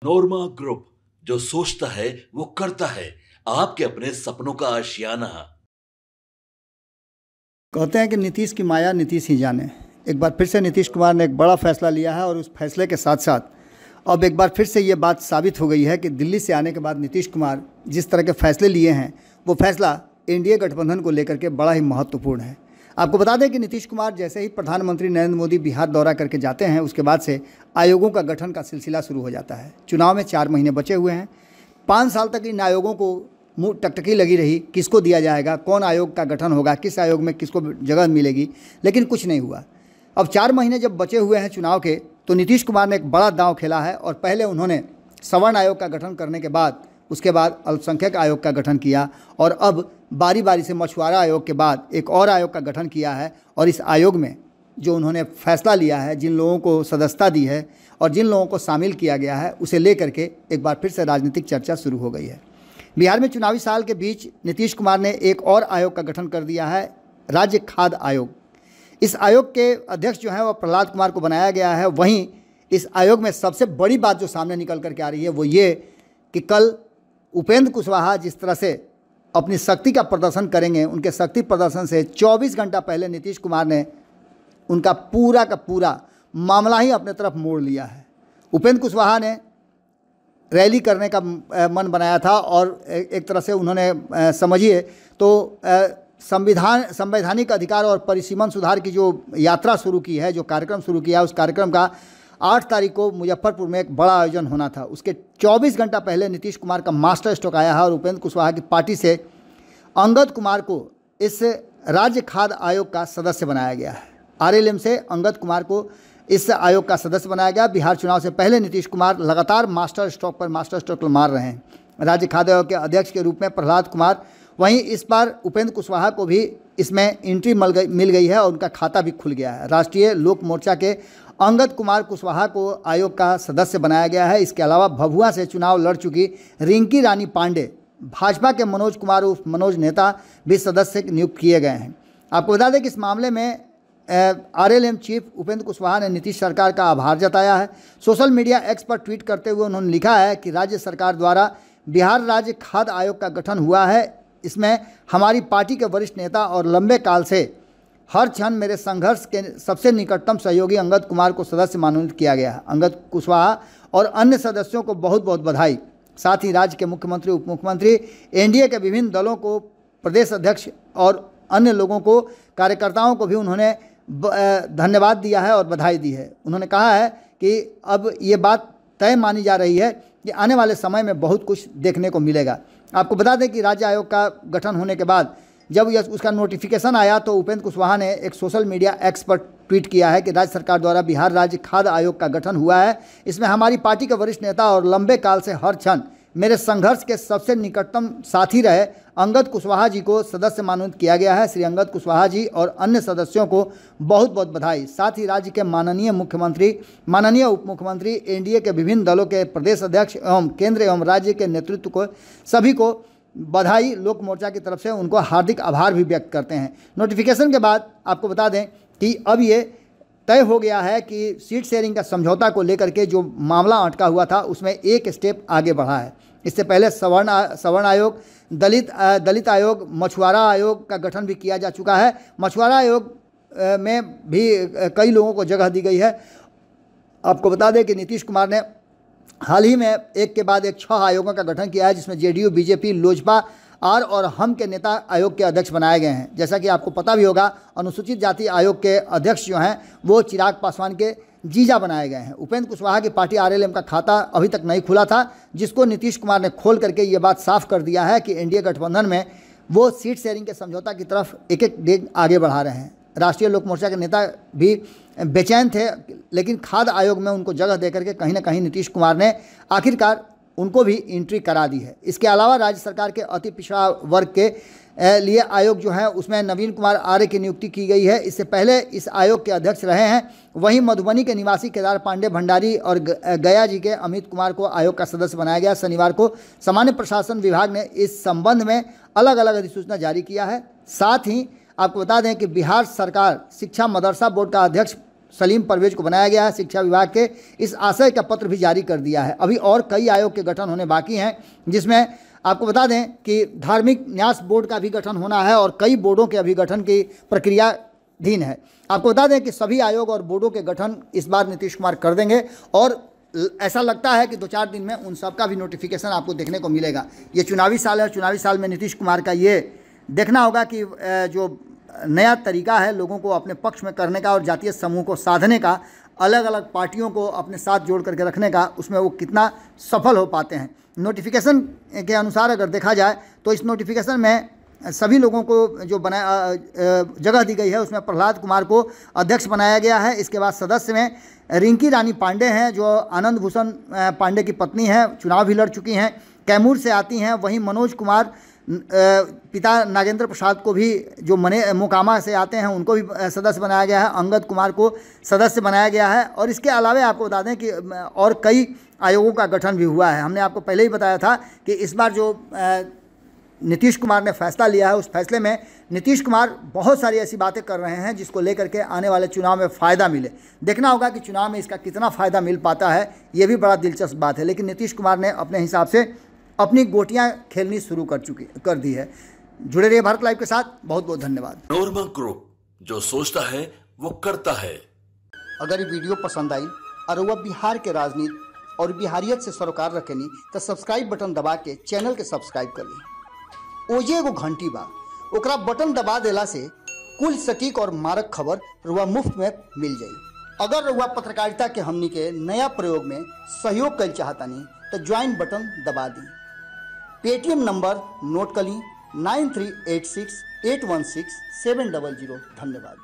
नोरमा group, जो सोचता है वो करता है। आपके अपने सपनों का आशियाना। कहते हैं कि नीतीश की माया नीतीश ही जाने। एक बार फिर से नीतीश कुमार ने एक बड़ा फैसला लिया है और उस फैसले के साथ साथ अब एक बार फिर से ये बात साबित हो गई है कि दिल्ली से आने के बाद नीतीश कुमार जिस तरह के फैसले लिए हैं वो फैसला एनडीए गठबंधन को लेकर के बड़ा ही महत्वपूर्ण है। आपको बता दें कि नीतीश कुमार जैसे ही प्रधानमंत्री नरेंद्र मोदी बिहार दौरा करके जाते हैं उसके बाद से आयोगों का गठन का सिलसिला शुरू हो जाता है। चुनाव में 4 महीने बचे हुए हैं। 5 साल तक इन आयोगों को मुँह टकटकी लगी रही, किसको दिया जाएगा, कौन आयोग का गठन होगा, किस आयोग में किसको जगह मिलेगी, लेकिन कुछ नहीं हुआ। अब 4 महीने जब बचे हुए हैं चुनाव के, तो नीतीश कुमार ने एक बड़ा दांव खेला है और पहले उन्होंने सवर्ण आयोग का गठन करने के बाद उसके बाद अल्पसंख्यक आयोग का गठन किया और अब बारी बारी से मछुआरा आयोग के बाद एक और आयोग का गठन किया है। और इस आयोग में जो उन्होंने फैसला लिया है, जिन लोगों को सदस्यता दी है और जिन लोगों को शामिल किया गया है, उसे लेकर के एक बार फिर से राजनीतिक चर्चा शुरू हो गई है। बिहार में चुनावी साल के बीच नीतीश कुमार ने एक और आयोग का गठन कर दिया है, राज्य खाद्य आयोग। इस आयोग के अध्यक्ष जो हैं वो प्रहलाद कुमार को बनाया गया है। वहीं इस आयोग में सबसे बड़ी बात जो सामने निकल करके आ रही है वो ये कि कल उपेंद्र कुशवाहा जिस तरह से अपनी शक्ति का प्रदर्शन करेंगे, उनके शक्ति प्रदर्शन से 24 घंटा पहले नीतीश कुमार ने उनका पूरा का पूरा मामला ही अपने तरफ मोड़ लिया है। उपेंद्र कुशवाहा ने रैली करने का मन बनाया था और एक तरह से उन्होंने समझिए तो संवैधानिक अधिकार और परिसीमन सुधार की जो यात्रा शुरू की है, जो कार्यक्रम शुरू किया है, उस कार्यक्रम का 8 तारीख को मुजफ्फरपुर में एक बड़ा आयोजन होना था। उसके 24 घंटा पहले नीतीश कुमार का मास्टर स्ट्रोक आया है और उपेंद्र कुशवाहा की पार्टी से अंगद कुमार को इस राज्य खाद्य आयोग का सदस्य बनाया गया है। आरएलएम से अंगद कुमार को इस आयोग का सदस्य बनाया गया। बिहार चुनाव से पहले नीतीश कुमार लगातार मास्टर स्ट्रोक पर मास्टर स्ट्रोक मार रहे हैं। राज्य खाद्य आयोग के अध्यक्ष के रूप में प्रहलाद कुमार, वहीं इस बार उपेंद्र कुशवाहा को भी इसमें एंट्री मिल गई है और उनका खाता भी खुल गया है। राष्ट्रीय लोक मोर्चा के अंगद कुमार कुशवाहा को आयोग का सदस्य बनाया गया है। इसके अलावा भभुआ से चुनाव लड़ चुकी रिंकी रानी पांडे, भाजपा के मनोज कुमार उर्फ मनोज नेता भी सदस्य नियुक्त किए गए हैं। आपको बता दें कि इस मामले में आरएलएम चीफ उपेंद्र कुशवाहा ने नीतीश सरकार का आभार जताया है। सोशल मीडिया एक्स पर ट्वीट करते हुए उन्होंने लिखा है कि राज्य सरकार द्वारा बिहार राज्य खाद्य आयोग का गठन हुआ है। इसमें हमारी पार्टी के वरिष्ठ नेता और लंबे काल से हर क्षण मेरे संघर्ष के सबसे निकटतम सहयोगी अंगद कुमार को सदस्य मनोनीत किया गया है। अंगद कुशवाहा और अन्य सदस्यों को बहुत बहुत बधाई। साथ ही राज्य के मुख्यमंत्री, उप मुख्यमंत्री, एनडीए के विभिन्न दलों को, प्रदेश अध्यक्ष और अन्य लोगों को, कार्यकर्ताओं को भी उन्होंने धन्यवाद दिया है और बधाई दी है। उन्होंने कहा है कि अब ये बात तय मानी जा रही है कि आने वाले समय में बहुत कुछ देखने को मिलेगा। आपको बता दें कि राज्य आयोग का गठन होने के बाद जब उसका नोटिफिकेशन आया तो उपेंद्र कुशवाहा ने एक सोशल मीडिया एक्स पर ट्वीट किया है कि राज्य सरकार द्वारा बिहार राज्य खाद्य आयोग का गठन हुआ है। इसमें हमारी पार्टी के वरिष्ठ नेता और लंबे काल से हर क्षण मेरे संघर्ष के सबसे निकटतम साथी रहे अंगद कुशवाहा जी को सदस्य मनोनीत किया गया है। श्री अंगद कुशवाहा जी और अन्य सदस्यों को बहुत बहुत बधाई। साथ ही राज्य के माननीय मुख्यमंत्री, माननीय उप मुख्यमंत्री, एनडीए के विभिन्न दलों के प्रदेश अध्यक्ष एवं केंद्र एवं राज्य के नेतृत्व को सभी को बधाई। लोक मोर्चा की तरफ से उनको हार्दिक आभार भी व्यक्त करते हैं। नोटिफिकेशन के बाद आपको बता दें कि अब ये तय हो गया है कि सीट शेयरिंग का समझौता को लेकर के जो मामला अटका हुआ था उसमें एक स्टेप आगे बढ़ा है। इससे पहले सवर्ण आयोग, दलित आयोग, मछुआरा आयोग का गठन भी किया जा चुका है। मछुआरा आयोग में भी कई लोगों को जगह दी गई है। आपको बता दें कि नीतीश कुमार ने हाल ही में एक के बाद एक 6 आयोगों का गठन किया है, जिसमें जेडीयू, बीजेपी, लोजपा, आर और हम के नेता आयोग के अध्यक्ष बनाए गए हैं। जैसा कि आपको पता भी होगा, अनुसूचित जाति आयोग के अध्यक्ष जो हैं वो चिराग पासवान के जीजा बनाए गए हैं। उपेंद्र कुशवाहा की पार्टी आरएलएम का खाता अभी तक नहीं खुला था, जिसको नीतीश कुमार ने खोल करके ये बात साफ कर दिया है कि एनडीए गठबंधन में वो सीट शेयरिंग के समझौता की तरफ एक एक डेग आगे बढ़ा रहे हैं। राष्ट्रीय लोक मोर्चा के नेता भी बेचैन थे, लेकिन खाद्य आयोग में उनको जगह देकर के कहीं ना कहीं नीतीश कुमार ने आखिरकार उनको भी एंट्री करा दी है। इसके अलावा राज्य सरकार के अति पिछड़ा वर्ग के लिए आयोग जो है उसमें नवीन कुमार आर्य की नियुक्ति की गई है। इससे पहले इस आयोग के अध्यक्ष रहे हैं। वहीं मधुबनी के निवासी केदार पांडे भंडारी और गया जी के अमित कुमार को आयोग का सदस्य बनाया गया। शनिवार को सामान्य प्रशासन विभाग ने इस संबंध में अलग अलग अधिसूचना जारी किया है। साथ ही आपको बता दें कि बिहार सरकार शिक्षा मदरसा बोर्ड का अध्यक्ष सलीम परवेज को बनाया गया है। शिक्षा विभाग के इस आशय का पत्र भी जारी कर दिया है। अभी और कई आयोग के गठन होने बाकी हैं, जिसमें आपको बता दें कि धार्मिक न्यास बोर्ड का भी गठन होना है और कई बोर्डों के अभी गठन की प्रक्रियाधीन है। आपको बता दें कि सभी आयोग और बोर्डों के गठन इस बार नीतीश कुमार कर देंगे और ऐसा लगता है कि 2-4 दिन में उन सब का भी नोटिफिकेशन आपको देखने को मिलेगा। ये चुनावी साल है, चुनावी साल में नीतीश कुमार का ये देखना होगा कि जो नया तरीका है लोगों को अपने पक्ष में करने का और जातीय समूह को साधने का, अलग अलग पार्टियों को अपने साथ जोड़ करके रखने का, उसमें वो कितना सफल हो पाते हैं। नोटिफिकेशन के अनुसार अगर देखा जाए तो इस नोटिफिकेशन में सभी लोगों को जो जगह दी गई है उसमें प्रहलाद कुमार को अध्यक्ष बनाया गया है। इसके बाद सदस्य में रिंकी रानी पांडे हैं जो आनंद भूषण पांडे की पत्नी हैं, चुनाव भी लड़ चुकी हैं, कैमूर से आती हैं। वहीं मनोज कुमार पिता नागेंद्र प्रसाद को भी जो मोकामा से आते हैं उनको भी सदस्य बनाया गया है। अंगद कुमार को सदस्य बनाया गया है। और इसके अलावा आपको बता दें कि और कई आयोगों का गठन भी हुआ है। हमने आपको पहले ही बताया था कि इस बार जो नीतीश कुमार ने फैसला लिया है उस फैसले में नीतीश कुमार बहुत सारी ऐसी बातें कर रहे हैं जिसको लेकर के आने वाले चुनाव में फ़ायदा मिले। देखना होगा कि चुनाव में इसका कितना फ़ायदा मिल पाता है, ये भी बड़ा दिलचस्प बात है। लेकिन नीतीश कुमार ने अपने हिसाब से अपनी गोटियां खेलनी शुरू कर दी है। जुड़े रहिए भारत लाइव के साथ। बहुत बहुत धन्यवाद। नोरमा ग्रुप, जो सोचता है वो करता है। अगर ये वीडियो पसंद आई और वह बिहार के राजनीति और बिहारियत से सरोकार रखेनी तो सब्सक्राइब बटन दबा के चैनल के सब्सक्राइब कर ली। ओजे एगो घंटी बा, ओकरा बटन दबा देला से कुल सटीक और मारक खबर रुआ मुफ्त में मिल जाई। अगर रुआ पत्रकारिता के हमनी के नया प्रयोग में सहयोग कर चाहतानी तो ज्वाइन बटन दबा दी। पेटीएम नंबर नोट कर ली 9386816700। धन्यवाद।